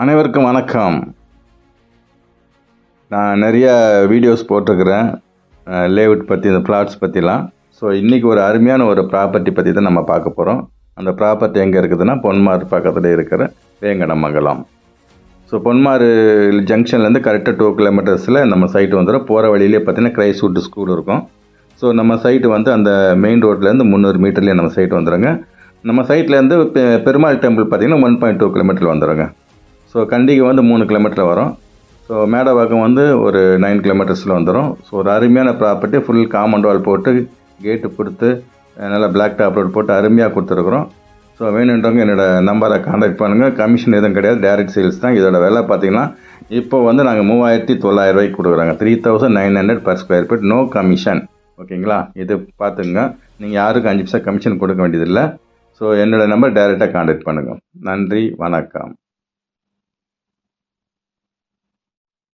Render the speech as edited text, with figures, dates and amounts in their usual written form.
அனைவருக்கும் வணக்கம். நான் நிறைய வீடியோஸ் போட்டிருக்கிறேன் லேஅவுட் பற்றி, இந்த பிளாட்ஸ் பற்றிலாம். ஸோ இன்றைக்கி ஒரு அருமையான ஒரு ப்ராப்பர்ட்டி பற்றி தான் நம்ம பார்க்க போகிறோம். அந்த ப்ராப்பர்ட்டி எங்கே இருக்குதுன்னா பொன்மாறு பக்கத்தில் இருக்கிற வேங்கடமங்கலம். ஸோ பொன்மாறு ஜங்ஷன்லேருந்து கரெக்டாக 2 கிலோமீட்டர்ஸில் நம்ம சைட்டு வந்துடும். போகிற வழியிலே பார்த்தீங்கன்னா கிரைஸ்வுட் ஸ்கூல் இருக்கும். ஸோ நம்ம சைட்டு வந்து அந்த மெயின் ரோட்லேருந்து 300 மீட்டர்லேயே நம்ம சைட்டு வந்துடுங்க. நம்ம சைட்லேருந்து பெருமாள் டெம்பிள் பார்த்திங்கன்னா 1.2 கிலோமீட்டர் வந்துடுங்க. ஸோ கண்டிகை வந்து 3 கிலோமீட்டர் வரும். ஸோ மேடவாக்கம் வந்து ஒரு 9 கிலோமீட்டர்ஸில் வந்துடும். ஸோ ஒரு அருமையான ப்ராப்பர்ட்டி, ஃபுல் காம்பவுண்ட் வால் போட்டு கேட்டு கொடுத்து நல்லா பிளாக் டாப் ரோட் போட்டு அருமையாக கொடுத்துருக்குறோம். ஸோ வேணுன்றவங்க என்னோடய நம்பரை கான்டாக்ட் பண்ணுங்கள். கமிஷன் எதுவும் கிடையாது, டேரெக்ட் சேல்ஸ் தான். இதோட விலை பார்த்திங்கன்னா இப்போ வந்து நாங்கள் 3900 ரூபாய்க்கு கொடுக்குறாங்க. 3900 per square feet, no commission. ஓகேங்களா? இது பார்த்துங்க. நீங்கள் யாருக்கும் 5% கமிஷன் கொடுக்க வேண்டியதில்லை. ஸோ என்னோடய நம்பர் டைரெக்டாக கான்டாக்ட் பண்ணுங்கள். நன்றி, வணக்கம்.